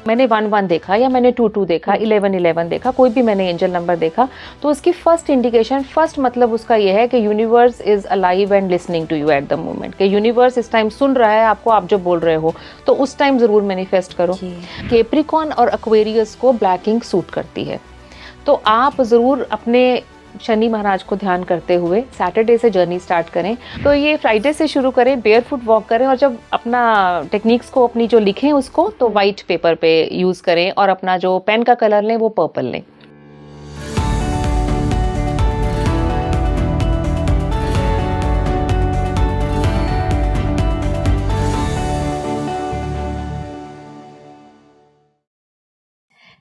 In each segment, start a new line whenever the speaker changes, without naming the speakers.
मैंने 1-1 देखा या मैंने 2-2 देखा, 11-11 देखा, कोई भी मैंने एंजल नंबर देखा, तो उसकी फर्स्ट इंडिकेशन, फर्स्ट मतलब उसका यह है कि universe is alive and listening to you at the moment, कि यूनिवर्स इस टाइम सुन रहा है आपको, आप जो बोल रहे हो, तो उस टाइम ज़रूर मैनिफेस्ट करो। कैप्रिकॉर्न और एक्वेरियस को ब्लैकिंग सूट करती है, तो आप ज़रूर अपने शनि महाराज को ध्यान करते हुए सैटरडे से जर्नी स्टार्ट करें। तो ये फ्राइडे से शुरू करें, बेयरफुट वॉक करें, और जब अपना टेक्निक्स को अपनी जो लिखें उसको तो वाइट पेपर पे यूज़ करें, और अपना जो पेन का कलर लें वो पर्पल लें।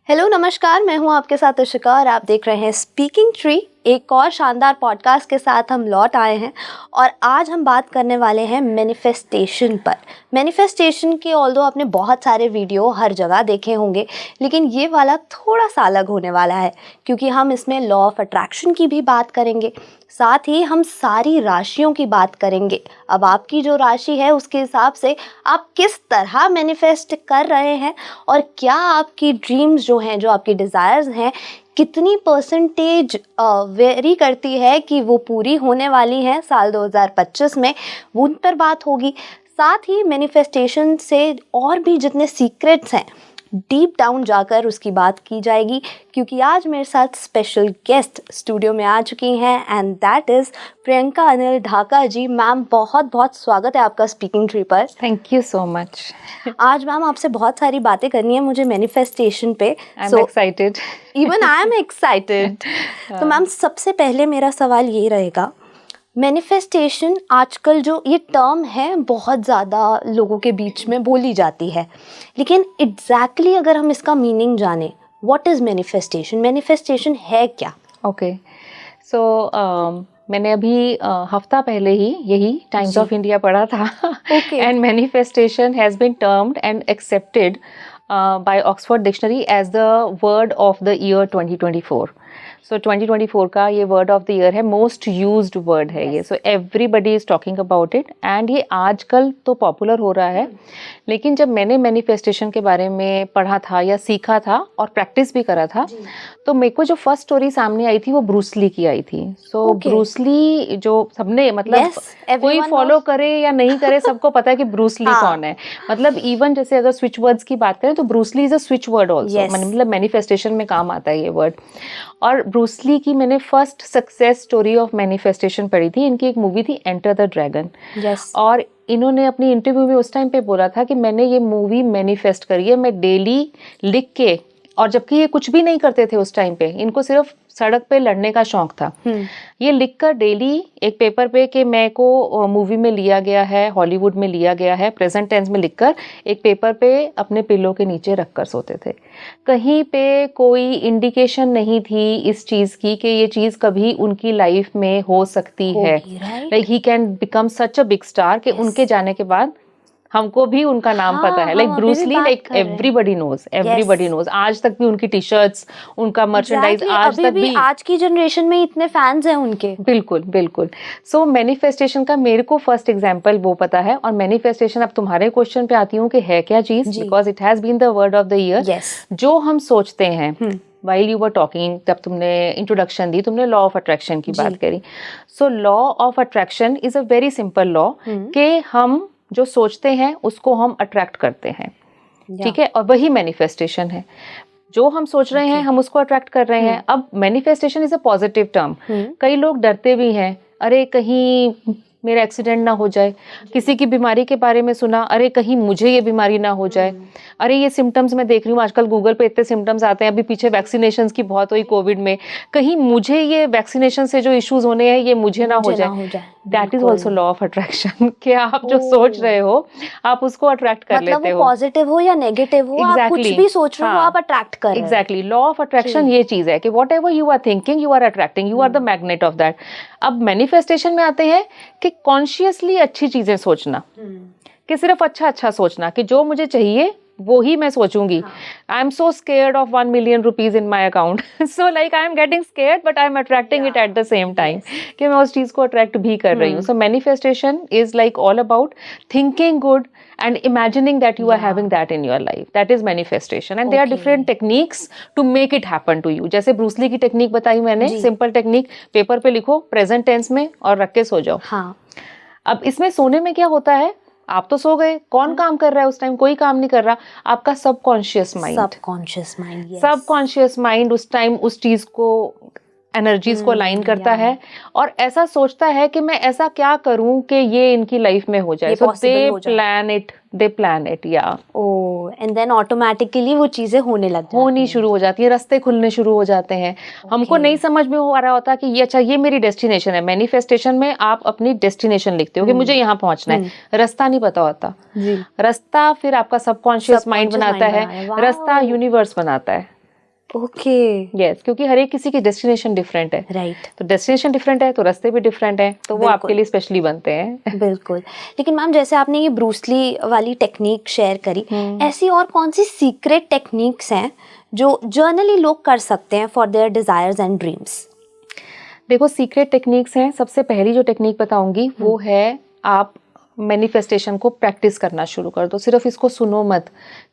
हेलो नमस्कार, मैं हूं आपके साथ इशिका और आप देख रहे हैं स्पीकिंग ट्री। एक और शानदार पॉडकास्ट के साथ हम लौट आए हैं और आज हम बात करने वाले हैं मैनिफेस्टेशन पर। मैनिफेस्टेशन के ऑल्दो आपने बहुत सारे वीडियो हर जगह देखे होंगे, लेकिन ये वाला थोड़ा सा अलग होने वाला है क्योंकि हम इसमें लॉ ऑफ अट्रैक्शन की भी बात करेंगे, साथ ही हम सारी राशियों की बात करेंगे। अब आपकी जो राशि है उसके हिसाब से आप किस तरह मैनिफेस्ट कर रहे हैं और क्या आपकी ड्रीम्स जो हैं, जो आपकी डिज़ायर्स हैं, कितनी परसेंटेज वेरी करती है कि वो पूरी होने वाली हैं साल 2025 में, उन पर बात होगी। साथ ही मैनिफेस्टेशन से और भी जितने सीक्रेट्स हैं डीप डाउन जाकर उसकी बात की जाएगी, क्योंकि आज मेरे साथ स्पेशल गेस्ट स्टूडियो में आ चुकी हैं and that is Priyanka Anil Dhaka ji. Ma'am बहुत बहुत स्वागत है आपका स्पीकिंग ट्री पर।
Thank you so much.
आज मैम आपसे बहुत सारी बातें करनी है मुझे मैनिफेस्टेशन पे।
I am excited,
even I am excited. तो मैम सबसे पहले मेरा सवाल ये रहेगा, मैनिफेस्टेशन आजकल जो ये टर्म है बहुत ज़्यादा लोगों के बीच में बोली जाती है, लेकिन एग्जैक्टली अगर हम इसका मीनिंग जाने, व्हाट इज़ मैनिफेस्टेशन, मैनिफेस्टेशन है क्या?
ओके, सो मैंने अभी हफ्ता पहले ही यही टाइम्स ऑफ इंडिया पढ़ा था and manifestation has been termed and accepted by Oxford Dictionary as the word of the year 2024. So 2024 का ये word of the year है, most used word है ये. So everybody is talking about it and ये आजकल तो popular हो रहा है। लेकिन जब मैंने मैनिफेस्टेशन के बारे में पढ़ा था या सीखा था और प्रैक्टिस भी करा था, तो मेरे को जो फर्स्ट स्टोरी सामने आई थी वो ब्रूस ली की आई थी। सो ब्रूस ली जो सबने मतलब कोई फॉलो करे या नहीं करे सबको पता है कि ब्रूस ली कौन है। मतलब इवन जैसे अगर स्विच वर्ड्स की बात करें तो Bruce Lee is a switch word also, मतलब मैनिफेस्टेशन में काम आता है ये वर्ड। और ब्रूस ली की मैंने first success story of manifestation पढ़ी थी। इनकी एक मूवी थी एंटर द ड्रैगन, और इन्होंने अपनी इंटरव्यू में उस टाइम पे बोला था कि मैंने ये मूवी मैनिफेस्ट करी है, मैं डेली लिख के, और जबकि ये कुछ भी नहीं करते थे उस टाइम पे, इनको सिर्फ सड़क पे लड़ने का शौक था। ये लिखकर डेली एक पेपर पे कि मैं को मूवी में लिया गया है, हॉलीवुड में लिया गया है, प्रेजेंट टेंस में लिखकर एक पेपर पे अपने पिलो के नीचे रखकर सोते थे। कहीं पे कोई इंडिकेशन नहीं थी इस चीज़ की कि ये चीज़ कभी उनकी लाइफ में हो सकती है, like he can become such a big star, कि उनके जाने के बाद हमको भी उनका नाम पता है। Like Bruce Lee, like everybody knows. आज तक भी उनकी टी शर्ट्स, उनका मर्चेंडाइज आज तक भी
आज की जनरेशन में इतने फैंस हैं उनके।
बिल्कुल बिल्कुल। सो मैनिफेस्टेशन का मेरे को फर्स्ट एग्जांपल वो पता है। और मैनिफेस्टेशन, अब तुम्हारे क्वेश्चन पे आती हूँ कि है क्या चीज, because it has been the word of the year. जो हम सोचते हैं, while you were talking, जब तुमने इंट्रोडक्शन दी, तुमने लॉ ऑफ अट्रैक्शन की बात करी। So law of attraction is a very simple law कि हम जो सोचते हैं उसको हम अट्रैक्ट करते हैं, ठीक है, और वही मैनिफेस्टेशन है। जो हम सोच रहे हैं हम उसको अट्रैक्ट कर रहे हैं। अब manifestation is a positive term. कई लोग डरते भी हैं, अरे कहीं मेरा एक्सीडेंट ना हो जाए, किसी की बीमारी के बारे में सुना, अरे कहीं मुझे ये बीमारी ना हो जाए, अरे ये सिम्टम्स मैं देख रही हूँ आजकल गूगल पे इतने सिम्टम्स आते हैं, अभी पीछे वैक्सीनेशंस की बहुत हुई कोविड में, कहीं मुझे ये वैक्सीनेशन से जो इश्यूज होने हैं ये मुझे ना हो जाए। That is also law of attraction कि आप जो सोच रहे हो आप उसको अट्रैक्ट कर लेते हो,
पॉजिटिव हो या नेगेटिव हो, आप कुछ भी सोच रहे हो आप अट्रैक्ट कर रहे हो।
एग्जैक्टली, लॉ ऑफ अट्रैक्शन ये चीज है कि whatever you are thinking you are attracting, you are the magnet of that. अब मैनिफेस्टेशन में आते हैं कि कॉन्शियसली अच्छी चीजें सोचना, कि सिर्फ अच्छा अच्छा सोचना कि जो मुझे चाहिए वो ही मैं सोचूंगी. I am so scared of 1 million rupees in my account. So like I am getting scared but I am attracting it at the same time, कि मैं उस चीज को अट्रैक्ट भी कर रही हूँ. So manifestation is like all about thinking good and imagining that you are having that in your life. That is manifestation, and there are different techniques to make it happen to you. जैसे Bruce Lee की technique बताई मैंने, simple technique, paper पे लिखो present tense में और रख के सो जाओ.
हाँ.
अब इसमें सोने में क्या होता है, आप तो सो गए, कौन काम कर रहा है उस टाइम? कोई काम नहीं कर रहा. आपका सबकॉन्शियस माइंड उस टाइम उस चीज को, एनर्जीज को लाइन करता है और ऐसा सोचता है कि मैं ऐसा क्या करूं कि ये इनकी लाइफ में हो जाए. सो दे प्लान इट या
एंड देन ऑटोमेटिकली वो चीजें होनी
शुरू हो जाती है, रास्ते खुलने शुरू हो जाते हैं. हमको नहीं समझ में हो रहा होता कि ये अच्छा ये मेरी डेस्टिनेशन है. मैनिफेस्टेशन में आप अपनी डेस्टिनेशन लिखते हो कि मुझे यहाँ पहुंचना है, रास्ता नहीं पता होता. रास्ता फिर आपका सबकॉन्शियस माइंड बनाता है, रास्ता यूनिवर्स बनाता है.
ओके.
यस, क्योंकि हर एक किसी की डेस्टिनेशन डिफरेंट है.
राइट.
तो डेस्टिनेशन डिफरेंट है तो रास्ते भी डिफरेंट है, तो वो आपके लिए स्पेशली बनते हैं.
बिल्कुल. लेकिन मैम जैसे आपने ये ब्रूस ली वाली टेक्निक शेयर करी, ऐसी और कौन सी सीक्रेट टेक्निक्स हैं जो जर्नली लोग कर सकते हैं for their desires and dreams?
देखो, सीक्रेट टेक्निक्स हैं. सबसे पहली जो टेक्निक बताऊंगी वो है, आप मैनिफेस्टेशन को प्रैक्टिस करना शुरू कर दो. सिर्फ इसको सुनो मत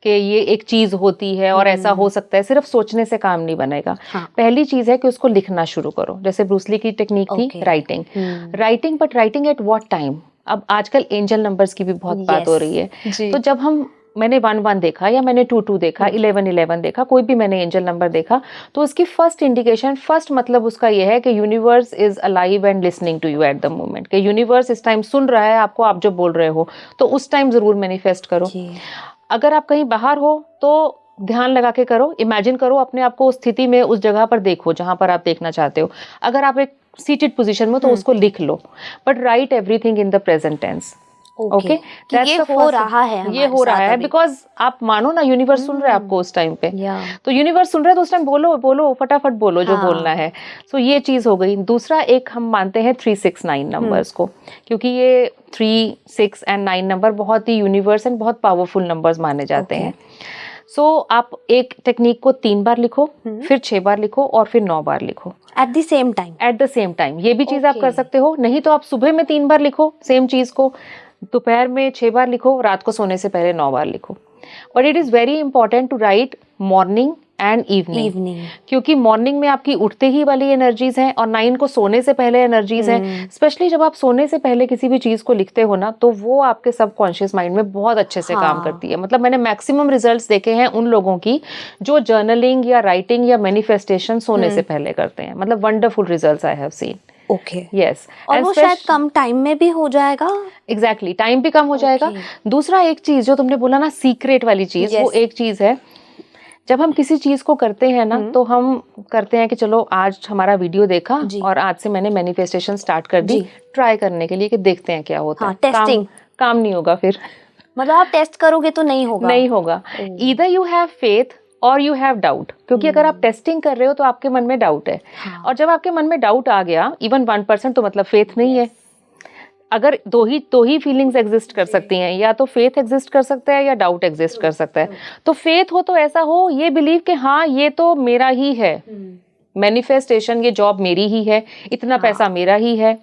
कि ये एक चीज होती है और ऐसा हो सकता है. सिर्फ सोचने से काम नहीं बनेगा. पहली चीज है कि उसको लिखना शुरू करो. जैसे ब्रूस ली की टेक्निक थी writing, but writing at what time? अब आजकल एंजल नंबर्स की भी बहुत बात हो रही है. तो जब मैंने 1-1 देखा या मैंने 2-2 देखा, 11-11 देखा, कोई भी मैंने एंजल नंबर देखा, तो उसकी फर्स्ट मतलब उसका ये है कि universe is alive and listening to you at the moment. कि यूनिवर्स इस टाइम सुन रहा है आपको, आप जो बोल रहे हो, तो उस टाइम जरूर मैनिफेस्ट करो. अगर आप कहीं बाहर हो तो ध्यान लगा के करो, इमेजिन करो अपने आप को उस स्थिति में, उस जगह पर देखो जहां पर आप देखना चाहते हो. अगर आप एक सीटेड पोजीशन में तो उसको लिख लो, but write everything in the present tense. Okay,
ये हो रहा है
बिकॉज आप मानो ना, यूनिवर्स सुन रहा है आपको उस टाइम पे. तो यूनिवर्स सुन रहा है तो उस टाइम बोलो फटाफट बोलो जो बोलना है. सो ये चीज हो गई. दूसरा एक हम मानते हैं 3-6-9 नंबर्स को, क्योंकि ये 3, 6 एंड 9 नंबर बहुत ही यूनिवर्स एंड बहुत पावरफुल नंबर्स माने जाते हैं. सो आप एक टेक्निक को 3 बार लिखो, फिर 6 बार लिखो और फिर 9 बार लिखो
एट द सेम टाइम.
ये भी चीज आप कर सकते हो. नहीं तो आप सुबह में 3 बार लिखो सेम चीज को, दोपहर में 6 बार लिखो, रात को सोने से पहले 9 बार लिखो. But it is very important to write morning and evening, क्योंकि मॉर्निंग में आपकी उठते ही वाली एनर्जीज हैं और 9 को सोने से पहले एनर्जीज हैं. स्पेशली जब आप सोने से पहले किसी भी चीज को लिखते हो ना, तो वो आपके सबकॉन्शियस माइंड में बहुत अच्छे से काम करती है. मतलब मैंने मैक्सिमम रिजल्ट्स देखे हैं उन लोगों की जो जर्नलिंग या राइटिंग या मैनिफेस्टेशन सोने से पहले करते हैं. मतलब wonderful results I have seen.
Okay.
Yes.
और वो शायद कम टाइम में भी हो जाएगा.
एग्जैक्टली, टाइम भी कम हो जाएगा. दूसरा एक चीज जो तुमने बोला ना, सीक्रेट वाली चीज, वो एक चीज है, जब हम किसी चीज को करते हैं ना, तो हम करते हैं कि चलो आज हमारा वीडियो देखा और आज से मैंने मैनिफेस्टेशन स्टार्ट कर दी ट्राई करने के लिए कि देखते हैं क्या होता है.
टेस्टिंग.
काम नहीं होगा फिर.
मतलब आप टेस्ट करोगे तो नहीं होगा.
ईदर यू हैव फेथ और यू हैव डाउट. क्योंकि अगर आप टेस्टिंग कर रहे हो तो आपके मन में डाउट है. और जब आपके मन में डाउट आ गया, इवन 1%, तो मतलब फेथ नहीं है. अगर दो ही फीलिंग्स एग्जिस्ट कर सकती हैं, या तो फेथ एग्जिस्ट कर सकता है या डाउट एग्जिस्ट कर सकता है. तो फेथ हो तो ऐसा हो, ये बिलीव कि हाँ ये तो मेरा ही है, मैनिफेस्टेशन, ये जॉब मेरी ही है, इतना पैसा मेरा ही है.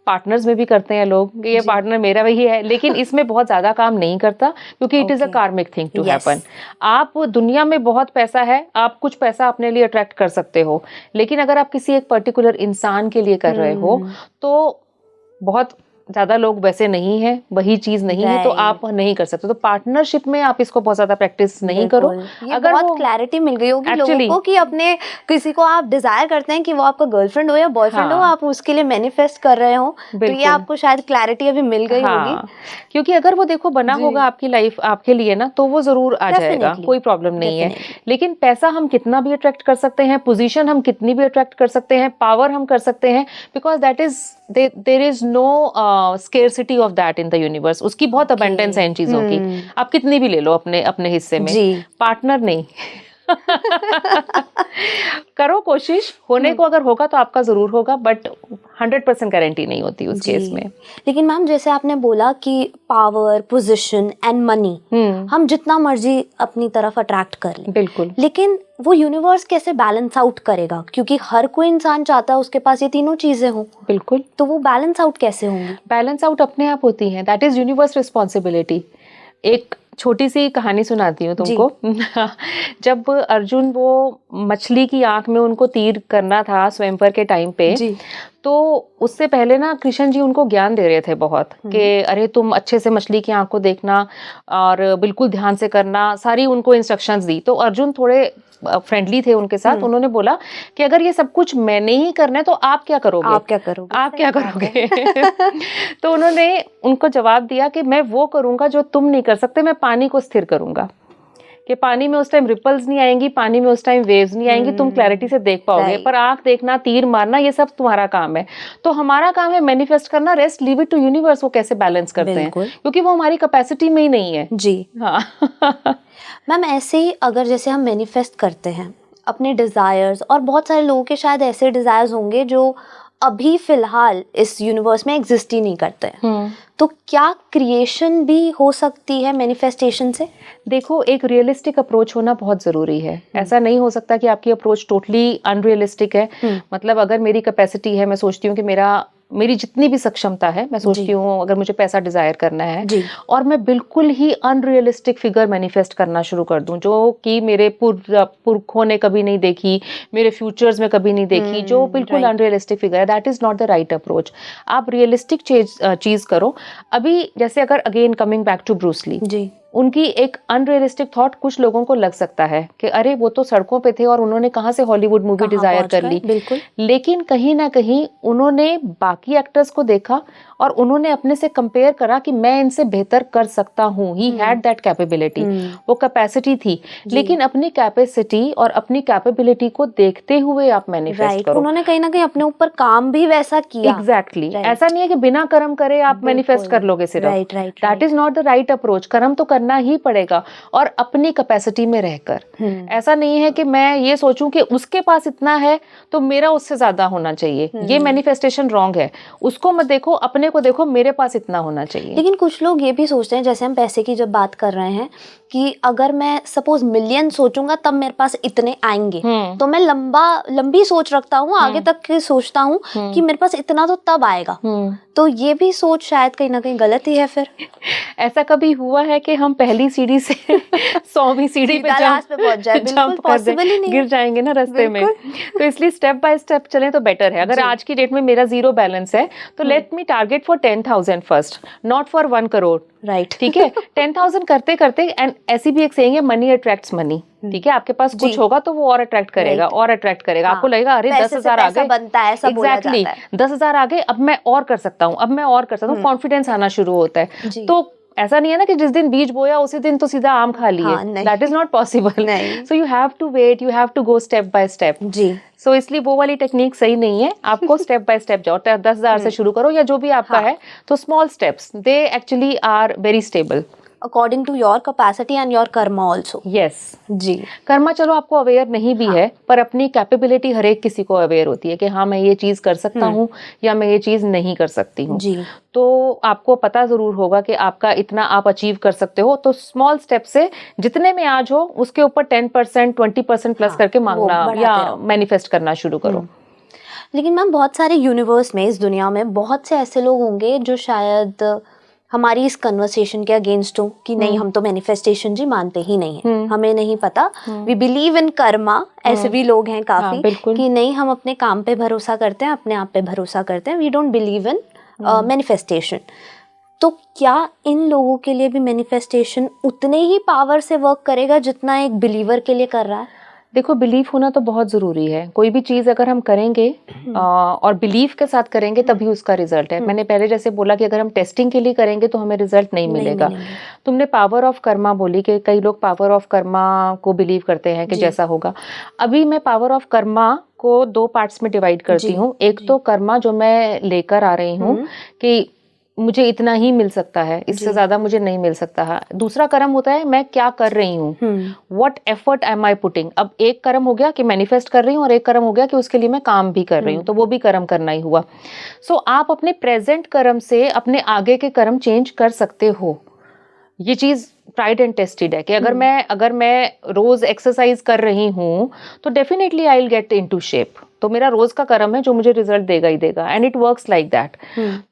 पार्टनर्स में भी करते हैं लोग कि ये पार्टनर मेरा वही है, लेकिन इसमें बहुत ज्यादा काम नहीं करता, क्योंकि इट इज अ कार्मिक थिंग टू हैपन. आप दुनिया में बहुत पैसा है, आप कुछ पैसा अपने लिए अट्रैक्ट कर सकते हो, लेकिन अगर आप किसी एक पर्टिकुलर इंसान के लिए कर रहे हो तो बहुत ज्यादा लोग वैसे नहीं है, वही चीज नहीं है, तो आप नहीं कर सकते. तो पार्टनरशिप में आप इसको बहुत ज्यादा प्रैक्टिस नहीं करो.
अगर बहुत क्लैरिटी मिल गई होगी लोगों को कि अपने किसी को आप डिजायर करते हैं कि वो आपका गर्लफ्रेंड हो या बॉयफ्रेंड हो, आप उसके लिए मैनिफेस्ट कर रहे हो, तो ये आपको शायद क्लैरिटी अभी मिल गई होगी.
क्योंकि अगर वो देखो बना होगा आपकी लाइफ आपके लिए ना, तो वो जरूर आ जाएगा, कोई प्रॉब्लम नहीं है. लेकिन पैसा हम कितना भी अट्रैक्ट कर सकते हैं, पोजीशन हम कितनी भी अट्रैक्ट कर सकते हैं, पावर हम कर सकते हैं, because that is there is no scarcity of that in the universe. उसकी बहुत अबंडेंस है इन चीजों की. आप कितनी भी ले लो अपने हिस्से में, पार्टनर नहीं. करो कोशिश, होने को अगर होगा तो आपका जरूर होगा, बट 100% गारंटी नहीं होती उस केस में।
लेकिन मैम जैसे आपने बोला कि पावर, पोजीशन एंड मनी हम जितना मर्जी अपनी तरफ अट्रैक्ट कर लें,
बिल्कुल,
लेकिन वो यूनिवर्स कैसे बैलेंस आउट करेगा? क्योंकि हर कोई इंसान चाहता है उसके पास ये तीनों चीजें हों।
बिल्कुल,
तो वो बैलेंस आउट कैसे होंगी?
बैलेंस आउट अपने आप होती है, दैट इज यूनिवर्स रिस्पॉन्सिबिलिटी। एक छोटी सी कहानी सुनाती हूँ तुमको। जब अर्जुन वो मछली की आंख में उनको तीर करना था स्वयंवर के टाइम पे, तो उससे पहले ना कृष्ण जी उनको ज्ञान दे रहे थे बहुत कि अरे तुम अच्छे से मछली की आंख को देखना और बिल्कुल ध्यान से करना, सारी उनको इंस्ट्रक्शंस दी। तो अर्जुन थोड़े फ्रेंडली थे उनके साथ, उन्होंने बोला कि अगर ये सब कुछ मैंने ही करना है तो आप क्या करोगे,
आप क्या करोगे,
आप क्या करोगे? तो उन्होंने उनको जवाब दिया कि मैं वो करूंगा जो तुम नहीं कर सकते, मैं पानी को स्थिर करूंगा कि पानी में उस टाइम रिपल्स नहीं आएंगी, पानी में उस टाइम वेव्स नहीं आएंगी, तुम क्लैरिटी से देख पाओगे, पर आंख देखना, तीर मारना, ये सब तुम्हारा काम है। तो हमारा काम है मैनिफेस्ट करना, rest leave it to universe, वो कैसे बैलेंस करते हैं, क्योंकि वो हमारी कैपेसिटी में ही नहीं है।
जी
हाँ।
मैम ऐसे ही अगर जैसे हम मैनिफेस्ट करते हैं अपने डिजायर्स, और बहुत सारे लोगों के शायद ऐसे डिजायर्स होंगे जो अभी फिलहाल इस यूनिवर्स में एग्जिस्ट ही नहीं करते हैं, तो क्या क्रिएशन भी हो सकती है मैनिफेस्टेशन से?
देखो, एक रियलिस्टिक अप्रोच होना बहुत जरूरी है। ऐसा नहीं हो सकता कि आपकी अप्रोच टोटली अनरियलिस्टिक है। मतलब अगर मेरी कैपेसिटी है, मैं सोचती हूँ कि मेरी जितनी भी सक्षमता है, मैं सोचती हूँ अगर मुझे पैसा डिजायर करना है और मैं बिल्कुल ही अनरियलिस्टिक फिगर मैनिफेस्ट करना शुरू कर दूं जो कि मेरे पुरखों ने कभी नहीं देखी, मेरे फ्यूचर्स में कभी नहीं देखी, जो बिल्कुल अनरियलिस्टिक फिगर है, that is not the right approach. आप रियलिस्टिक चीज करो। अभी जैसे अगर again coming back to Bruce Lee ji, उनकी एक अनरियलिस्टिक थॉट कुछ लोगों को लग सकता है कि अरे वो तो सड़कों पे थे और उन्होंने कहां से हॉलीवुड मूवी डिजायर कर ली।
बिल्कुल।
लेकिन कहीं ना कहीं उन्होंने बाकी एक्टर्स को देखा और उन्होंने अपने से कंपेयर करा कि मैं इनसे बेहतर कर सकता हूँ। ही हैड दैट कैपेबिलिटी, वो कैपेसिटी थी। लेकिन अपनी कैपेसिटी और अपनी कैपेबिलिटी को देखते हुए आप मैनिफेस्ट करो।
उन्होंने कहीं ना कहीं अपने ऊपर काम भी वैसा किया।
एग्जैक्टली। ऐसा नहीं है कि बिना कर्म करे आप मैनिफेस्ट कर लोगे सिर्फ। That is not the right approach. कर्म तो करना ही पड़ेगा और अपनी कैपेसिटी में रहकर। ऐसा नहीं है कि मैं ये सोचूं कि उसके पास इतना है तो मेरा उससे ज्यादा होना चाहिए। ये मैनिफेस्टेशन रॉन्ग है। उसको मत देखो, अपने को देखो, मेरे पास इतना होना चाहिए।
लेकिन कुछ लोग ये भी सोचते हैं, जैसे हम पैसे की जब बात कर रहे हैं, कि अगर मैं सपोज मिलियन सोचूंगा तब मेरे पास इतने आएंगे, तो मैं लंबी सोच रखता हूँ, आगे तक की सोचता हूँ कि मेरे पास इतना तो तब आएगा। तो ये भी सोच शायद कहीं ना कहीं गलत ही है। फिर ऐसा
कभी हुआ है कि हम पहली सीढ़ी से 100वीं सीढ़ी पे
पहुंच जाए? बिल्कुल पॉसिबल ही नहीं,
गिर जाएंगे ना रास्ते में। तो इसलिए स्टेप बाय स्टेप चलें तो बेटर है। अगर आज की डेट में मेरा 0 बैलेंस है तो let me target for 10,000 first, not for 1 crore.
Right,
ठीक है। 10,000 करते करते, एंड ऐसी भी एक सेइंग है, मनी अट्रैक्ट्स मनी। ठीक है, आपके पास कुछ होगा तो वो और अट्रैक्ट करेगा, और अट्रैक्ट करेगा। आपको लगेगा अरे 10,000 आ गए,
एग्जैक्टली
10,000 आ गए, अब मैं और कर सकता हूँ, अब मैं और कर सकता हूँ। कॉन्फिडेंस आना शुरू होता है। तो ऐसा नहीं है ना कि जिस दिन बीज बोया उसी दिन तो सीधा आम खा लिए। That is not possible. So you have to wait, you have to go step by step.
जी।
सो इसलिए वो वाली टेक्निक सही नहीं है। आपको स्टेप बाय स्टेप जाओ। 10,000 से शुरू करो या जो भी आपका है। तो small steps, they actually are very stable
according to your capacity and your karma also.
Yes
जी।
कर्मा चलो आपको अवेयर नहीं भी है, पर अपनी कैपेबिलिटी हर एक किसी को अवेयर होती है कि हाँ मैं ये चीज कर सकता हूँ या मैं ये चीज नहीं कर सकती हूँ।
जी।
तो आपको पता जरूर होगा कि आपका इतना आप अचीव कर सकते हो। तो स्मॉल स्टेप से जितने में आज हो उसके ऊपर 10%, 20% प्लस करके मांगना या मैनिफेस्ट करना शुरू करो।
लेकिन मैम बहुत सारे यूनिवर्स में, इस दुनिया में बहुत से ऐसे लोग होंगे जो शायद हमारी इस कन्वर्सेशन के अगेंस्ट हो कि नहीं हम तो मैनिफेस्टेशन जी मानते ही नहीं है, हमें नहीं पता, वी बिलीव इन कर्मा। ऐसे भी लोग हैं काफी कि नहीं हम अपने काम पे भरोसा करते हैं, अपने आप पे भरोसा करते हैं, we don't believe in manifestation. तो क्या इन लोगों के लिए भी मैनिफेस्टेशन उतने ही पावर से वर्क करेगा जितना एक बिलीवर के लिए कर रहा है?
देखो, बिलीफ होना तो बहुत जरूरी है। कोई भी चीज अगर हम करेंगे और बिलीफ के साथ करेंगे तभी उसका रिजल्ट है। मैंने पहले जैसे बोला कि अगर हम टेस्टिंग के लिए करेंगे तो हमें रिजल्ट नहीं मिलेगा। तुमने पावर ऑफ कर्मा बोली कि कई लोग पावर ऑफ कर्मा को बिलीव करते हैं कि जैसा होगा। अभी मैं पावर ऑफ कर्मा को 2 पार्ट्स में डिवाइड करती हूँ। एक तो कर्मा जो मैं लेकर आ रही हूँ कि मुझे इतना ही मिल सकता है, इससे ज्यादा मुझे नहीं मिल सकता है। दूसरा कर्म होता है मैं क्या कर रही हूँ, what effort am I putting. अब एक कर्म हो गया कि मैनिफेस्ट कर रही हूँ और एक कर्म हो गया कि उसके लिए मैं काम भी कर रही हूँ, तो वो भी कर्म करना ही हुआ। सो आप अपने प्रेजेंट कर्म से अपने आगे के कर्म चेंज कर सकते हो। ये चीज ट्राइड एंड टेस्टेड है कि अगर मैं रोज एक्सरसाइज कर रही हूँ तो definitely I will get into shape. तो मेरा रोज का कर्म है जो मुझे रिजल्ट देगा ही देगा, and it works like that.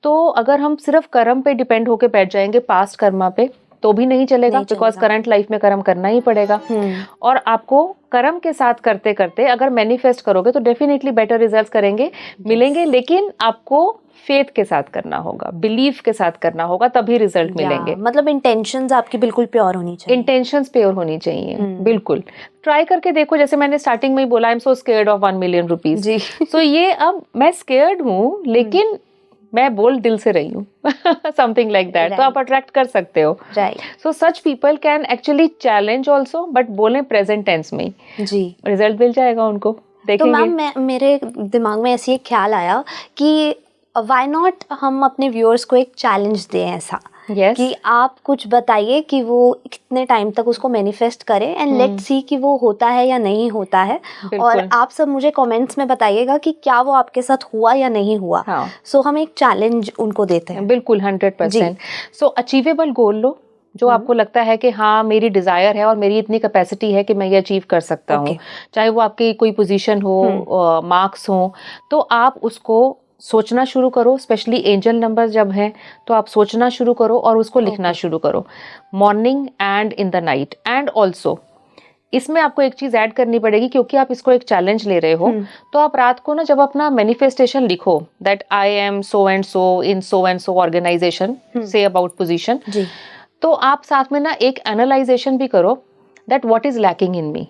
तो अगर हम सिर्फ कर्म पे डिपेंड होके बैठ जाएंगे, पास्ट कर्मा पे, तो भी नहीं चलेगा, बिकॉज करंट लाइफ में कर्म करना ही पड़ेगा। और आपको कर्म के साथ करते करते अगर मैनिफेस्ट करोगे तो डेफिनेटली बेटर रिजल्ट्स करेंगे मिलेंगे, लेकिन आपको फेथ के साथ करना होगा, बिलीफ के साथ करना होगा, तभी रिजल्ट मिलेंगे।
मतलब इंटेंशंस आपकी बिल्कुल प्योर होनी चाहिए।
इंटेंशंस प्योर होनी चाहिए, बिल्कुल। ट्राई करके देखो, जैसे मैंने स्टार्टिंग में ही बोला, I am so scared of 1 million rupees जी। सो ये अब मैं स्केयर्ड हूँ, लेकिन मैं बोल दिल से रही हूँ समथिंग लाइक दैट, तो आप अट्रैक्ट कर सकते हो।
Right.
So such people can actually challenge also, but बोले प्रेजेंट टेंस में जी, रिजल्ट मिल जाएगा उनको, देखेंगे।
तो मैम मेरे दिमाग में ऐसे एक ख्याल आया कि व्हाई नॉट हम अपने व्यूअर्स को एक चैलेंज दें ऐसा, कि आप कुछ बताइए कि वो कितने टाइम तक उसको मैनिफेस्ट करें, एंड लेट्स सी कि वो होता है या नहीं होता है। और आप सब मुझे कमेंट्स में बताइएगा कि क्या वो आपके साथ हुआ या नहीं हुआ। सो हम एक चैलेंज उनको देते हैं।
बिल्कुल 100%। सो अचीवेबल गोल लो, जो आपको लगता है कि हाँ मेरी डिजायर है और मेरी इतनी कैपेसिटी है कि मैं ये अचीव कर सकता हूँ। चाहे वो आपकी कोई पोजीशन हो, मार्क्स हो, तो आप उसको सोचना शुरू करो। स्पेशली एंजल नंबर जब हैं तो आप सोचना शुरू करो और उसको लिखना शुरू करो, morning and in the night. And also इसमें आपको एक चीज ऐड करनी पड़ेगी, क्योंकि आप इसको एक चैलेंज ले रहे हो, तो आप रात को ना जब अपना मैनिफेस्टेशन लिखो, that I am so and so in so and so organisation, से अबाउट पोजीशन, तो आप साथ में ना एक एनालाइजेशन भी करो, that what is lacking in me,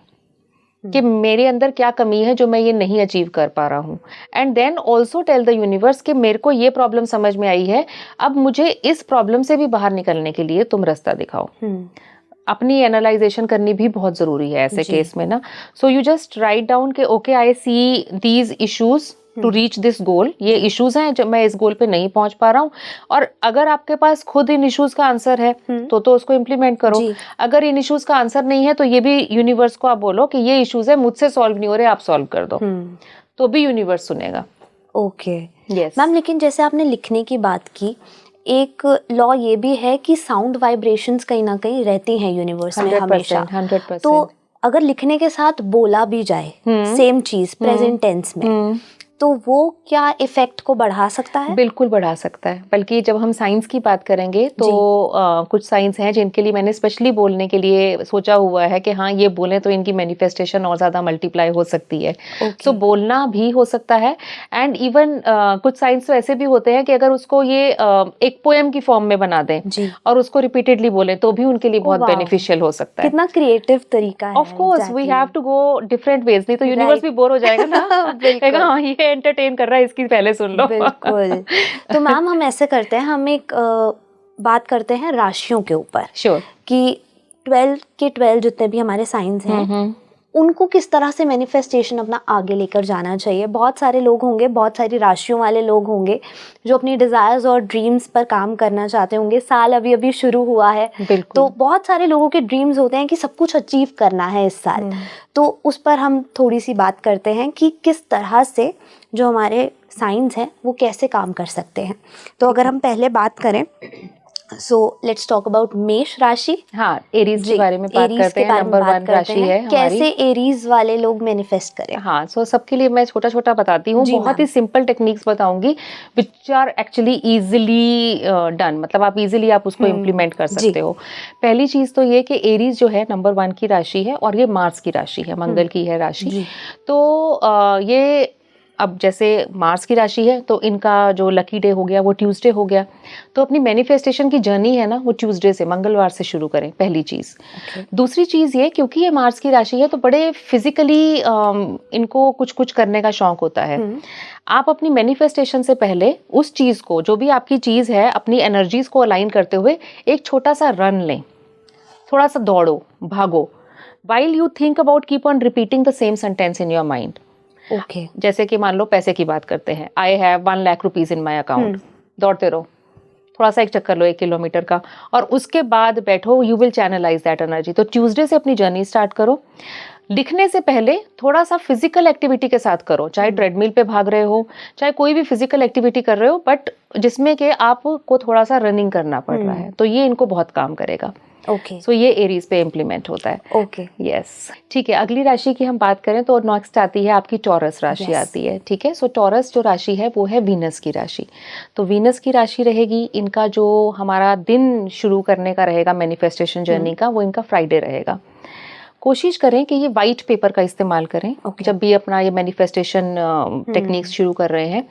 कि मेरे अंदर क्या कमी है जो मैं ये नहीं अचीव कर पा रहा हूँ। And then also tell the universe कि मेरे को ये प्रॉब्लम समझ में आई है, अब मुझे इस प्रॉब्लम से भी बाहर निकलने के लिए तुम रास्ता दिखाओ। अपनी एनालाइजेशन करनी भी बहुत जरूरी है ऐसे केस में ना। So you just write down के okay I see these issues to reach this goal, ये इश्यूज हैं जब मैं इस गोल पे नहीं पहुंच पा रहा हूँ। और अगर आपके पास खुद इन इश्यूज का आंसर है तो उसको इम्प्लीमेंट करो। अगर इन इश्यूज का आंसर नहीं है तो ये भी यूनिवर्स को आप बोलो कि ये इश्यूज है, मुझसे सॉल्व नहीं हो रहे, आप सॉल्व कर दो, तो भी यूनिवर्स सुनेगा।
ओके यस मैम, लेकिन जैसे आपने लिखने की बात की, एक लॉ ये भी है कि साउंड वाइब्रेशंस कहीं ना कहीं रहती हैं यूनिवर्स में हमेशा।
100%।
तो अगर लिखने के साथ बोला भी जाए सेम चीज प्रेजेंट टेंस में, तो वो क्या इफेक्ट को बढ़ा सकता है?
बिल्कुल बढ़ा सकता है। बल्कि जब हम साइंस की बात करेंगे तो कुछ साइंस हैं जिनके लिए मैंने स्पेशली बोलने के लिए सोचा हुआ है कि हाँ ये बोलें तो इनकी मैनिफेस्टेशन और ज़्यादा मल्टीप्लाई हो सकती है। सो बोलना भी हो सकता है। एंड इवन कुछ साइंस तो ऐसे भी होते हैं कि अगर उसको ये एक पोएम की फॉर्म में बना दें और उसको रिपीटेडली बोलें तो भी उनके लिए बहुत बेनिफिशियल हो सकता है।
कितना क्रिएटिव तरीका है।
Of course we have to go different ways, नहीं तो यूनिवर्स भी बोर हो जाएगा ना। हाँ ये एंटरटेन कर रहा है, इसकी पहले सुन लो।
बिल्कुल। तो मैम हम ऐसे करते हैं, हम एक बात करते हैं राशियों के ऊपर।
श्योर।
कि 12 के 12 जितने भी हमारे साइंस हैं उनको किस तरह से मैनिफेस्टेशन अपना आगे लेकर जाना चाहिए। बहुत सारे लोग होंगे, बहुत सारी राशियों वाले लोग होंगे जो अपनी डिजायर्स और ड्रीम्स पर काम करना चाहते होंगे। साल अभी अभी शुरू हुआ है, तो बहुत सारे लोगों के ड्रीम्स होते हैं कि सब कुछ अचीव करना है इस साल। तो उस पर हम थोड़ी सी बात करते हैं कि किस तरह से जो हमारे साइंस हैं वो कैसे काम कर सकते हैं। तो अगर हम पहले बात करें, सो लेट्स टॉक अबाउट मेष राशि।
हाँ, एरीज के बारे में बात करते हैं। नंबर 1 राशि है हमारी।
कैसे एरीज वाले लोग मैनिफेस्ट करें?
हाँ, सो सबके लिए मैं छोटा छोटा बताती हूँ, बहुत ही सिंपल टेक्निक्स बताऊंगी which are actually easily done, मतलब आप इजीली आप उसको इम्प्लीमेंट कर सकते हो। पहली चीज तो ये कि एरीज जो है नंबर 1 की राशि है और ये मार्स की राशि है, मंगल की है राशि। तो ये अब जैसे मार्स की राशि है तो इनका जो लकी डे हो गया वो ट्यूसडे हो गया। तो अपनी मैनिफेस्टेशन की जर्नी है ना वो ट्यूसडे से, मंगलवार से शुरू करें, पहली चीज़। दूसरी चीज़ ये, क्योंकि ये मार्स की राशि है तो बड़े फिजिकली इनको कुछ कुछ करने का शौक होता है। आप अपनी मैनिफेस्टेशन से पहले उस चीज़ को, जो भी आपकी चीज़ है, अपनी एनर्जीज को अलाइन करते हुए एक छोटा सा रन लें, थोड़ा सा दौड़ो, भागो। While you think about, keep on repeating the same sentence in your mind. जैसे कि मान लो पैसे की बात करते हैं, I have 1 lakh rupees in my account, दौड़ते रहो, थोड़ा सा एक चक्कर लो 1 किलोमीटर का, और उसके बाद बैठो, you will channelize that energy. तो ट्यूसडे से अपनी जर्नी स्टार्ट करो। लिखने से पहले थोड़ा सा फिजिकल एक्टिविटी के साथ करो, चाहे ट्रेडमिल पे भाग रहे हो, चाहे कोई भी फिजिकल एक्टिविटी कर रहे हो, बट जिसमें कि आपको थोड़ा सा रनिंग करना पड़ रहा है, तो ये इनको बहुत काम करेगा।
ओके,
सो ये एरीज पे इम्प्लीमेंट होता है।
ओके,
यस, ठीक है। अगली राशि की हम बात करें तो नेक्स्ट आती है आपकी टॉरस राशि आती है, ठीक है। सो टॉरस जो राशि है वो है वीनस की राशि। तो वीनस की राशि रहेगी, इनका जो हमारा दिन शुरू करने का रहेगा मैनिफेस्टेशन जर्नी का, वो इनका फ्राइडे रहेगा। कोशिश करें कि ये वाइट पेपर का इस्तेमाल करें जब भी अपना ये मैनिफेस्टेशन टेक्निक्स शुरू कर रहे हैं।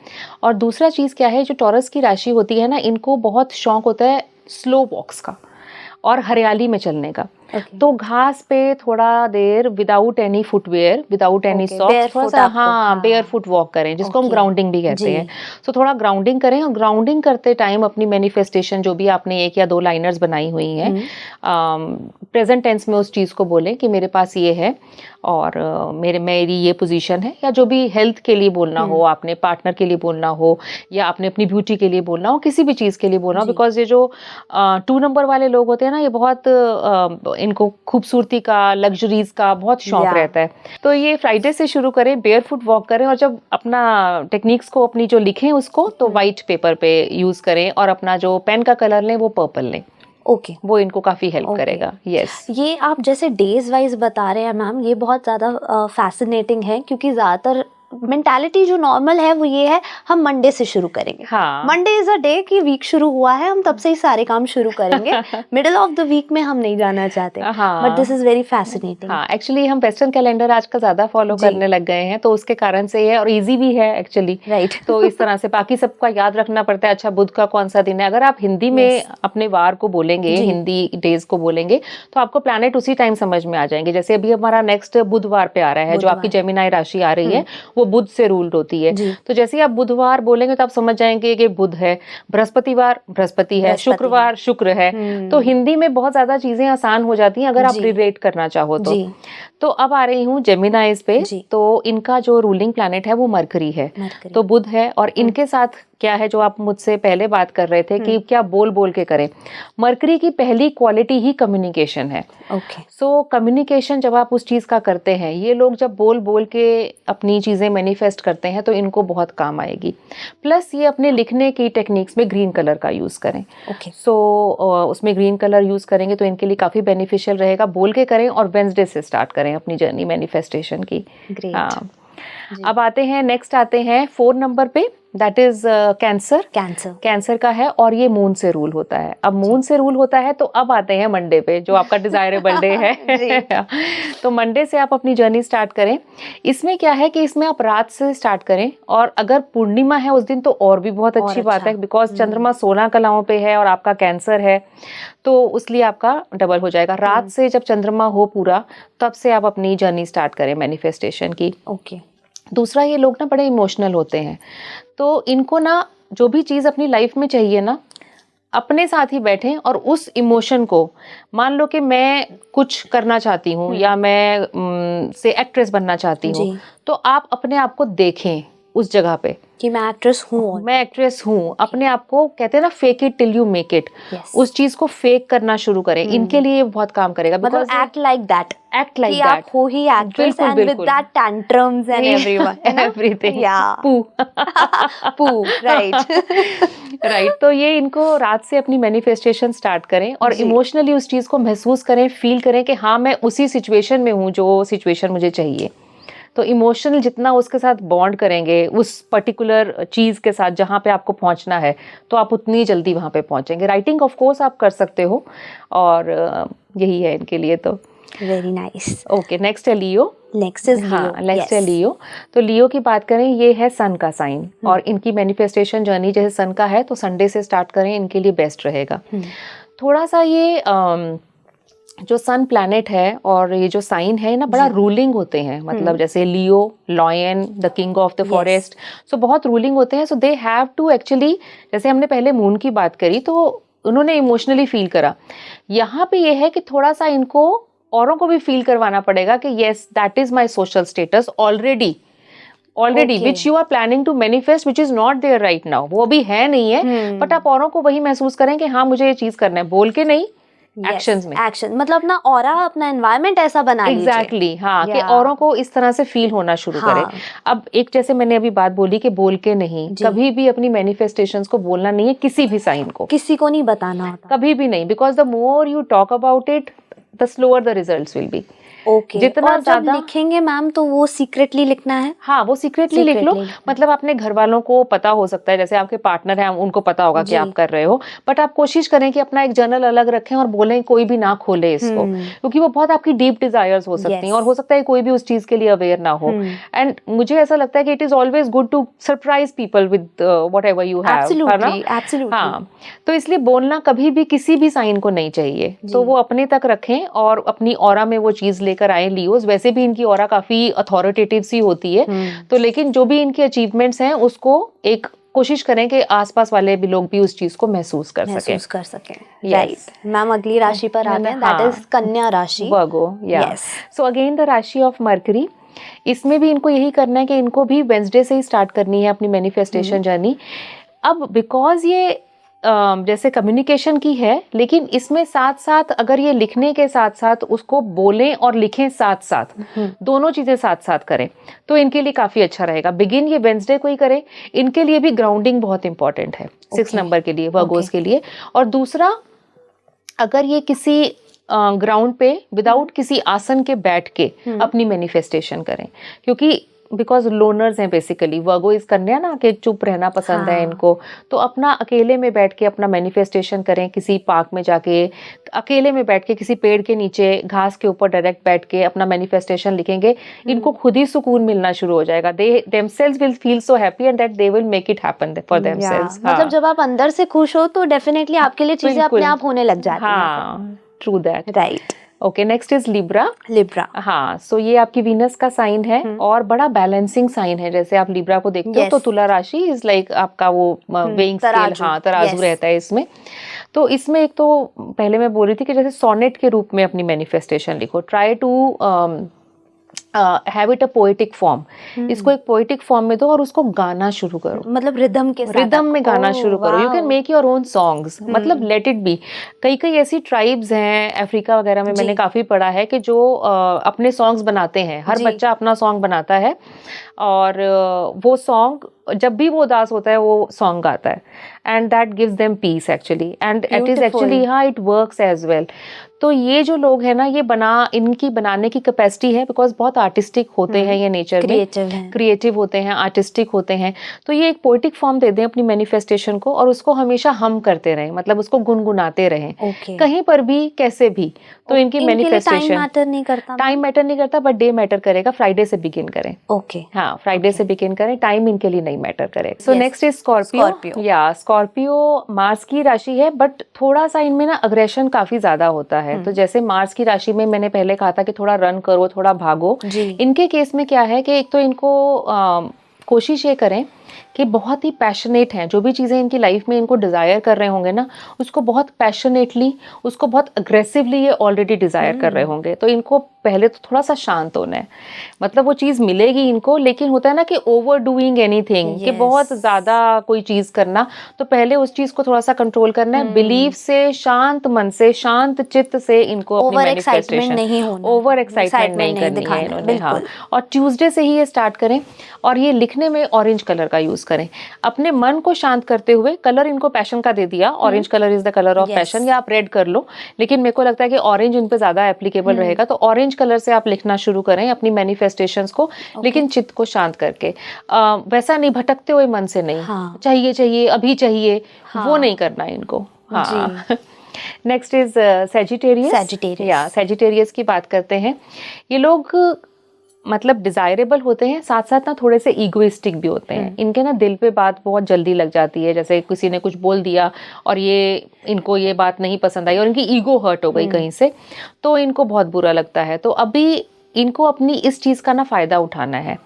और दूसरा चीज़ क्या है, जो टॉरस की राशि होती है ना, इनको बहुत शौक होता है स्लो वॉक्स का और हरियाली में चलने का। तो घास पे थोड़ा देर without any footwear, without any socks, हाँ, बेयर फुट वॉक करें, जिसको हम ग्राउंडिंग भी कहते हैं। तो थोड़ा ग्राउंडिंग करें, और ग्राउंडिंग करते टाइम अपनी मैनिफेस्टेशन जो भी आपने 1 या 2 लाइनर्स बनाई हुई हैं, प्रेजेंट टेंस में उस चीज़ को बोलें कि मेरे पास ये है और मेरी ये पोजीशन है, या जो भी हेल्थ के लिए बोलना हो, आपने पार्टनर के लिए बोलना हो, या आपने अपनी ब्यूटी के लिए बोलना हो, किसी भी चीज़ के लिए बोलना हो। बिकॉज ये जो 2 नंबर वाले लोग होते हैं ना, ये बहुत इनको खूबसूरती का, लग्जरीज का बहुत शौक रहता है। तो ये फ्राइडे से शुरू करें, बेयरफुट वॉक करें, और जब अपना टेक्निक्स को अपनी जो लिखें उसको तो वाइट पेपर पे यूज करें, और अपना जो पेन का कलर लें वो पर्पल लें।
ओके,
वो इनको काफी हेल्प करेगा। यस,
ये आप जैसे डेज वाइज बता रहे हैं मैम, ये बहुत ज़्यादा फैसिनेटिंग है, क्योंकि ज़्यादातर मेंटालिटी जो नॉर्मल है वो ये है, हम मंडे से शुरू करेंगे।
हाँ,
मंडे इज अ डे कि वीक शुरू हुआ है, हम तब से ही सारे काम शुरू करेंगे। मिडिल ऑफ द वीक में हम नहीं जाना चाहते। But this is very fascinating.
हाँ, एक्चुअली हम वेस्टर्न कैलेंडर आजकल ज्यादा फॉलो करने लग गए हैं, तो उसके कारण से है, और इजी भी है एक्चुअली।
राइट।
तो इस तरह से बाकी सबका याद रखना पड़ता है। अच्छा, बुध का कौन सा दिन है, अगर आप हिंदी में अपने वार को बोलेंगे, हिंदी डेज को बोलेंगे, तो आपको प्लैनेट उसी टाइम समझ में आ जाएंगे। जैसे अभी हमारा नेक्स्ट बुधवार पे आ रहा है, जो आपकी जेमिनाई राशि आ रही है, वो बुध से रूल्ड होती है। तो जैसे ही आप बुधवार बोलेंगे तो आप समझ जाएंगे कि बुध है, बृहस्पतिवार बृहस्पति है, शुक्रवार शुक्र है। तो हिंदी में बहुत ज्यादा चीजें आसान हो जाती हैं अगर आप रिलेट करना चाहो तो। तो अब आ रही हूँ जेमिनाइज पे। तो इनका जो रूलिंग प्लैनेट है वो मरकरी है, तो बुध है। और इनके साथ क्या है, जो आप मुझसे पहले बात कर रहे थे कि क्या बोल बोल के करें, मरकरी की पहली क्वालिटी ही कम्युनिकेशन है। सो कम्युनिकेशन जब आप उस चीज का करते हैं, ये लोग जब बोल बोल के अपनी चीजें मैनिफेस्ट करते हैं तो इनको बहुत काम आएगी। प्लस ये अपने लिखने की टेक्निक्स में ग्रीन कलर का यूज करें। सो उसमें ग्रीन कलर यूज करेंगे तो इनके लिए काफी बेनिफिशियल रहेगा। बोल के करें और वेडनेसडे से स्टार्ट करें अपनी जर्नी मैनिफेस्टेशन की। हाँ, अब आते हैं, नेक्स्ट आते हैं 4 नंबर पे, दैट इज कैंसर। कैंसर का है और ये मून से रूल होता है। अब मून से रूल होता है तो अब आते हैं मंडे पे, जो आपका डिजायरेबल डे है। तो मंडे से आप अपनी जर्नी स्टार्ट करें। इसमें क्या है कि इसमें आप रात से स्टार्ट करें, और अगर पूर्णिमा है उस दिन तो और भी बहुत अच्छी बात है, बिकॉज चंद्रमा 16 कलाओं पे है और आपका कैंसर है, तो उसलिए आपका डबल हो जाएगा। रात से जब चंद्रमा हो पूरा, तब से आप अपनी जर्नी स्टार्ट करें मैनिफेस्टेशन की। दूसरा, ये लोग ना बड़े इमोशनल होते हैं, तो इनको ना जो भी चीज़ अपनी लाइफ में चाहिए ना, अपने साथ ही बैठें और उस इमोशन को, मान लो कि मैं कुछ करना चाहती हूँ या मैं से एक्ट्रेस बनना चाहती हूँ, तो आप अपने आप को देखें उस जगह पे
कि मैं एक्ट्रेस हूँ,
अपने आप को, कहते हैं ना, fake it till you make it, उस चीज को फेक करना शुरू करें। इनके लिए बहुत काम करेगा,
मतलब एक्ट लाइक दैट आप हो ही actress, and with that tantrums and everything,
right. तो ये इनको रात से अपनी मैनिफेस्टेशन स्टार्ट करें और इमोशनली उस चीज को महसूस करें, फील करें कि हाँ, मैं उसी सिचुएशन में हूँ जो सिचुएशन मुझे चाहिए। तो इमोशनल जितना उसके साथ बॉन्ड करेंगे, उस पर्टिकुलर चीज़ के साथ जहाँ पे आपको पहुँचना है, तो आप उतनी जल्दी वहाँ पे पहुँचेंगे। राइटिंग ऑफ कोर्स आप कर सकते हो, और यही है इनके लिए। तो
वेरी नाइस।
ओके, नेक्स्ट है लियो।
नेक्स्ट है
लियो। तो लियो की बात करें, ये है सन का साइन, और इनकी मैनिफेस्टेशन जर्नी जैसे सन का है, तो संडे से स्टार्ट करें, इनके लिए बेस्ट रहेगा। थोड़ा सा ये जो सन प्लैनेट है और ये जो साइन है ना, बड़ा रूलिंग होते हैं। मतलब जैसे Leo, lion, the king of the forest, so बहुत रूलिंग होते हैं। So they have to actually, जैसे हमने पहले मून की बात करी, तो उन्होंने इमोशनली फील करा। यहाँ पे ये है कि थोड़ा सा इनको औरों को भी फील करवाना पड़ेगा कि yes, that is my social status already. Already which you are planning to manifest which is not there right now, वो अभी है नहीं है, बट आप औरों को वही महसूस करें कि हाँ मुझे ये चीज करना है, बोल के नहीं, एक्शंस में।
एक्शन मतलब अपना ऑरा, अपना एनवायरनमेंट ऐसा बना लीजिए।
एग्जैक्टली, हाँ, कि औरों को इस तरह से फील होना शुरू करें। अब एक जैसे मैंने अभी बात बोली कि बोल के नहीं, कभी भी अपनी मैनिफेस्टेशंस को बोलना नहीं है, किसी भी साइन को,
किसी को नहीं बताना होता,
कभी भी नहीं, because the more you talk about it the slower the results will be.
Okay, जितना ज्यादा लिखेंगे मैम तो वो सीक्रेटली लिखना है?
हाँ, वो सीक्रेटली लिख लो। मतलब अपने घर वालों को पता हो सकता है, जैसे आपके पार्टनर है उनको पता होगा कि आप कर रहे हो, बट आप कोशिश करें कि अपना एक जर्नल अलग रखें और बोलें कोई भी ना खोले इसको, क्योंकि वो बहुत आपकी डीप डिजायर्स हो सकती हैं और हो सकता है कोई भी उस चीज के लिए अवेयर ना हो। एंड मुझे ऐसा लगता है कि it is always good to surprise people with whatever you have, है ना? हाँ, तो इसलिए बोलना कभी भी किसी भी साइन को नहीं चाहिए, तो वो अपने तक रखें और अपनी ऑरा में वो चीज कर आए लियोस। वैसे भी इनकी ऑरा काफी अथॉरिटेटिव सी होती है, तो लेकिन जो भी इनके अचीवमेंट्स हैं उसको एक कोशिश करें कि आसपास वाले भी लोग भी उस चीज को महसूस कर सकें।
राइट मैम, अगली राशि पर आते हैं, दैट इज कन्या राशि,
वर्गो। सो अगेन द राशि ऑफ मरकरी। इसमें भी इनको यही करना है कि इनको भी वेंसडे से ही स्टार्ट करनी है अपनी मैनिफेस्टेशन जर्नी। अब बिकॉज ये जैसे कम्युनिकेशन की है, लेकिन इसमें साथ साथ अगर ये लिखने के साथ साथ उसको बोलें और लिखें साथ साथ, दोनों चीजें साथ साथ करें, तो इनके लिए काफी अच्छा रहेगा। बिगिन ये वेंसडे को ही करें, इनके लिए भी ग्राउंडिंग बहुत इंपॉर्टेंट है 6 नंबर के लिए, वर्गोस के लिए। और दूसरा, अगर ये किसी ग्राउंड पे विदाउट किसी आसन के बैठ के अपनी मैनिफेस्टेशन करें, क्योंकि बिकॉज लोनर्स हैं बेसिकली, वर्गो इस कन्या ना कि चुप रहना पसंद है इनको, तो अपना अकेले में बैठ के अपना मैनिफेस्टेशन करें, किसी पार्क में जाके अकेले में बैठ के किसी पेड़ के नीचे घास के ऊपर डायरेक्ट बैठ के अपना मैनिफेस्टेशन लिखेंगे, इनको खुद ही सुकून मिलना शुरू हो जाएगा। They themselves will feel so happy and that they will make it happen for themselves.
मतलब जब आप अंदर से खुश हो तो डेफिनेटली आपके लिए चीजें अपने आप होने लग जाती हैं।
हाँ, true that,
right.
Okay, next is Libra. हाँ, सो ये आपकी वीनस का साइन है और बड़ा बैलेंसिंग साइन है। जैसे आप लिब्रा को देखते हो तो तुला राशि इज लाइक आपका वो वेइंग स्केल, हाँ, तराजू रहता है इसमें। तो इसमें एक तो पहले मैं बोल रही थी कि जैसे सोनेट के रूप में अपनी मैनिफेस्टेशन लिखो, try to have it a poetic form, इसको एक पोएटिक फॉर्म में दो और उसको गाना शुरू करो, मतलब
रिदम के साथ,
रिदम में गाना शुरू करो। You can make your own songs, मतलब लेट इट बी। कई ऐसी ट्राइब्स हैं अफ्रीका वगैरह में, मैंने काफी पढ़ा है कि जो अपने सॉन्ग्स बनाते हैं, हर बच्चा अपना सॉन्ग बनाता है और वो सॉन्ग जब भी वो उदास होता है वो सॉन्ग गाता है, and that gives them peace actually, and it is actually, हाँ, इट वर्क्स एज वेल। तो ये जो लोग हैं ना, ये इनकी बनाने की कैपेसिटी है, बिकॉज बहुत आर्टिस्टिक होते हैं ये नेचर में, क्रिएटिव होते हैं, आर्टिस्टिक होते हैं। तो ये एक पोएटिक फॉर्म दे दें अपनी मैनिफेस्टेशन को और उसको हमेशा हम करते रहें, मतलब उसको गुनगुनाते रहें, कहीं पर भी कैसे भी। तो इनकी मैनिफेस्टेशन टाइम मैटर नहीं करता, बट डे मैटर करेगा। फ्राइडे से बिगिन करें, हाँ, फ्राइडे से बिगिन करें, टाइम इनके लिए नहीं मैटर करे। So next is Scorpio. या स्कॉर्पियो मार्स की राशि है, बट थोड़ा सा इनमें ना अग्रेशन काफी ज्यादा होता है। तो जैसे मार्स की राशि में मैंने पहले कहा था कि थोड़ा रन करो, थोड़ा भागो, इनके केस में क्या है कि एक तो इनको कोशिश ये करें कि बहुत ही पैशनेट हैं, जो भी चीज़ें इनकी लाइफ में इनको डिज़ायर कर रहे होंगे ना, उसको बहुत पैशनेटली, उसको बहुत अग्रेसिवली ये ऑलरेडी डिज़ायर कर रहे होंगे। तो इनको पहले तो थोड़ा सा शांत होना है, मतलब वो चीज़ मिलेगी इनको, लेकिन होता है ना कि ओवर डूइंग एनीथिंग, कि बहुत ज़्यादा कोई चीज़ करना, तो पहले उस चीज़ को थोड़ा सा कंट्रोल करना है। बिलीव से, शांत मन से, शांत चित्त से इनको अपनी मैनिफेस्टेशन, ओवर एक्साइटमेंट नहीं करनी है इन्होंने। हाँ, और ट्यूसडे से ही ये स्टार्ट करें और ये लिखने में ऑरेंज कलर का यूज करें, अपने मन को शांत करते हुए। कलर इनको पैशन का दे दिया, orange colour is the colour of passion, या आप रेड कर लो, लेकिन मेरे को लगता है कि ऑरेंज इन पे ज्यादा एप्लीकेबल रहेगा। तो ऑरेंज कलर से आप लिखना शुरू करें अपनी मैनिफेस्टेशंस को, लेकिन चित्त को शांत करके, वैसा नहीं भटकते हुए मन से नहीं, चाहिए अभी चाहिए, वो नहीं करना इनको। हाँ, नेक्स्ट इज सैजिटेरियस। या सैजिटेरियस की बात करते हैं। ये लोग मतलब डिजायरेबल होते हैं, साथ साथ ना थोड़े से ईगोइस्टिक भी होते हैं। इनके ना दिल पे बात बहुत जल्दी लग जाती है, जैसे किसी ने कुछ बोल दिया और इनको ये बात नहीं पसंद आई और इनकी ईगो हर्ट हो गई कहीं से, तो इनको बहुत बुरा लगता है। तो अभी इनको अपनी इस चीज का ना फायदा उठाना है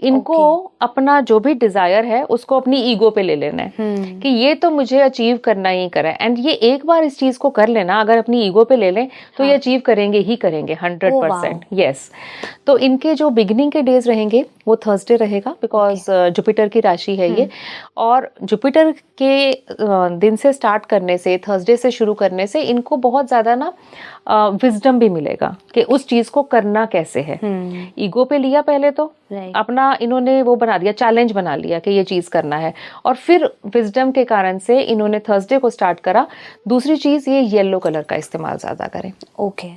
इनको अपना जो भी डिजायर है उसको अपनी ईगो पे ले लेना है कि ये तो मुझे अचीव करना ही करा है। एंड ये एक बार इस चीज को कर लेना, अगर अपनी ईगो पे ले लें तो ये अचीव करेंगे ही करेंगे 100%। यस, तो इनके जो बिगिनिंग के डेज रहेंगे वो थर्सडे रहेगा, बिकॉज जुपिटर की राशि है ये, और जुपिटर के दिन से स्टार्ट करने से, थर्सडे से शुरू करने से इनको बहुत ज्यादा ना विजडम भी मिलेगा कि उस चीज को करना कैसे है। ईगो पे लिया पहले तो अपना इन्होंने वो बना दिया, चैलेंज बना लिया कि ये चीज करना है, और फिर विजडम के कारण से इन्होंने थर्सडे को स्टार्ट करा। दूसरी चीज, ये येलो कलर का इस्तेमाल ज्यादा करें।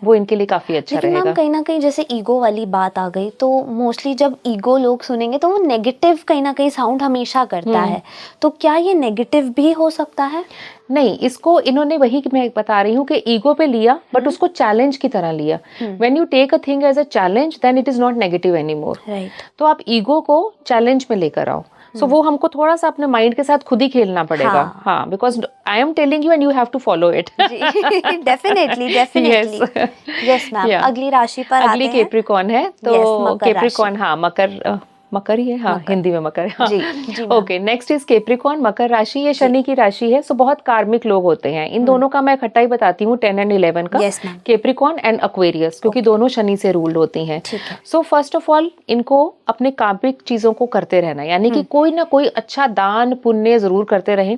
वो इनके लिए काफी अच्छा रहेगा।
मैम कहीं ना कहीं जैसे ईगो वाली बात आ गई, तो मोस्टली जब ईगो लोग सुनेंगे तो वो नेगेटिव कहीं ना कहीं साउंड हमेशा करता है, तो क्या ये नेगेटिव भी हो सकता है?
नहीं, इसको इन्होंने वही मैं बता रही हूँ कि ईगो पे लिया बट उसको चैलेंज की तरह लिया। When you take a thing as a challenge then it is not negative any more. तो आप ईगो को चैलेंज में लेकर आओ। सो वो हमको थोड़ा सा अपने माइंड के साथ खुद ही खेलना पड़ेगा। हाँ, because I am telling you and you have to follow it.
Definitely yes ma'am. अगली राशि पर आते हैं।
अगली कैप्रिकॉर्न है, तो कैप्रिकॉर्न, हाँ मकर ही है, हाँ हिंदी में मकर है।
जी
ओके, नेक्स्ट इज कैप्रिकॉर्न, मकर राशि। ये शनि की राशि है, सो बहुत कार्मिक लोग होते हैं। इन दोनों का मैं इकट्ठा ही बताती हूँ, 10 एंड 11 का, कैप्रिकॉर्न एंड एक्वेरियस, क्योंकि दोनों शनि से रूल्ड होती हैं। सो फर्स्ट ऑफ ऑल इनको अपने कार्मिक चीजों को करते रहना, यानी कि कोई ना कोई अच्छा दान पुण्य जरूर करते रहें।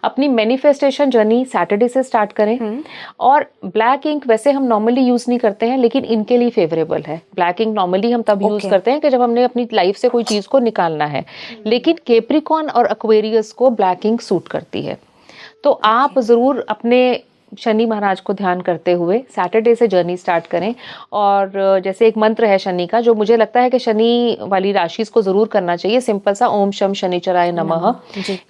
अपनी मैनिफेस्टेशन जर्नी सैटरडे से स्टार्ट करें। और ब्लैक इंक वैसे हम नॉर्मली यूज नहीं करते हैं, लेकिन इनके लिए फेवरेबल है। ब्लैक इंक नॉर्मली हम तब यूज करते हैं कि जब हमने अपनी लाइफ से कोई चीज को निकालना है, लेकिन कैप्रिकॉर्न और एक्वेरियस को ब्लैक इंक सूट करती है। तो आप जरूर अपने शनि महाराज को ध्यान करते हुए सैटरडे से जर्नी स्टार्ट करें। और जैसे एक मंत्र है शनि का, जो मुझे लगता है कि शनि वाली राशि को जरूर करना चाहिए, सिंपल सा, ओम शम शनिचराय नमः।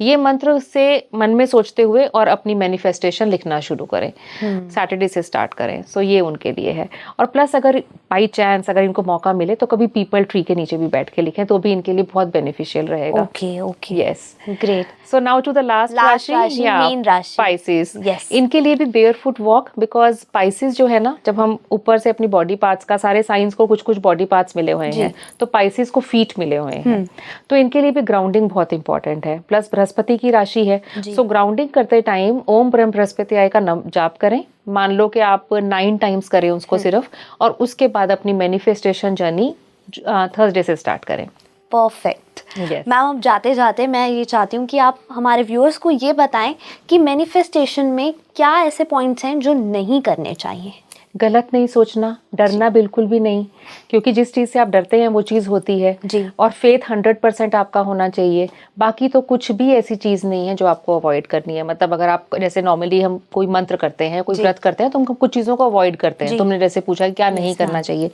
ये मंत्र से मन में सोचते हुए और अपनी मैनिफेस्टेशन लिखना शुरू करें, सैटरडे से स्टार्ट करें। सो ये उनके लिए है। और प्लस अगर बाई चांस अगर इनको मौका मिले तो कभी पीपल ट्री के नीचे भी बैठ के लिखें, तो भी इनके लिए बहुत बेनिफिशियल रहेगा।
Okay
yes,
great.
So now to the last राशि,
मेन राशि,
स्पाइसेस। इनके लिए भी बेयरफुट वॉक, बिकॉज स्पाइसेस जो है ना, जब हम ऊपर से अपनी बॉडी पार्ट्स का, सारे साइंस को कुछ कुछ बॉडी पार्ट्स मिले हुए हैं, तो स्पाइसेस को फीट मिले हुए हैं, तो इनके लिए भी ग्राउंडिंग बहुत इंपॉर्टेंट है। प्लस बृहस्पति की राशि है, सो ग्राउंडिंग करते टाइम ओम ब्रह्म बृहस्पति का जाप करें। मान लो कि आप 9 टाइम्स करें उसको सिर्फ, और उसके बाद अपनी मैनिफेस्टेशन जर्नी थर्सडे से स्टार्ट करें।
परफेक्ट। मैम अब जाते जाते मैं ये चाहती हूँ कि आप हमारे व्यूअर्स को ये बताएं कि मैनिफेस्टेशन में क्या ऐसे पॉइंट्स हैं जो नहीं करने चाहिए।
गलत नहीं सोचना, डरना बिल्कुल भी नहीं, क्योंकि जिस चीज़ से आप डरते हैं वो चीज़ होती है
जी।
और फेथ 100% आपका होना चाहिए। बाकी तो कुछ भी ऐसी चीज़ नहीं है जो आपको अवॉइड करनी है। मतलब अगर आप जैसे नॉर्मली हम कोई मंत्र करते हैं, कोई व्रत करते हैं, तो हम कुछ चीज़ों को अवॉइड करते हैं। तुमने जैसे पूछा कि क्या नहीं करना चाहिए,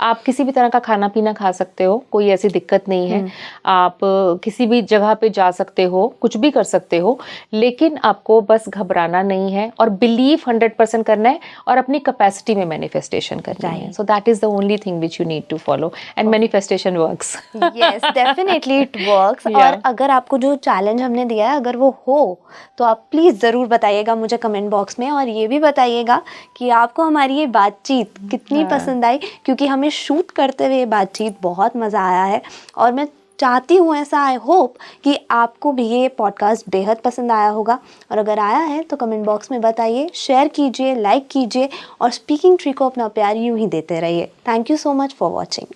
आप किसी भी तरह का खाना पीना खा सकते हो, कोई ऐसी दिक्कत नहीं है। आप किसी भी जगह पे जा सकते हो, कुछ भी कर सकते हो, लेकिन आपको बस घबराना नहीं है और बिलीव 100% करना है और अपनी कैपेसिटी में मैनिफेस्टेशन करना है। So that is the only thing which you need to follow and manifestation works.
Yes, definitely it works. और अगर आपको जो चैलेंज हमने दिया है अगर वो हो तो आप प्लीज़ ज़रूर बताइएगा मुझे कमेंट बॉक्स में, और ये भी बताइएगा कि आपको हमारी ये बातचीत कितनी पसंद आई, क्योंकि हमें शूट करते हुए ये बातचीत बहुत मज़ा आया है। और मैं चाहती हूँ, ऐसा आई होप कि आपको भी ये पॉडकास्ट बेहद पसंद आया होगा। और अगर आया है तो कमेंट बॉक्स में बताइए, शेयर कीजिए, लाइक कीजिए और स्पीकिंग ट्री को अपना प्यार यूं ही देते रहिए। Thank you so much for watching.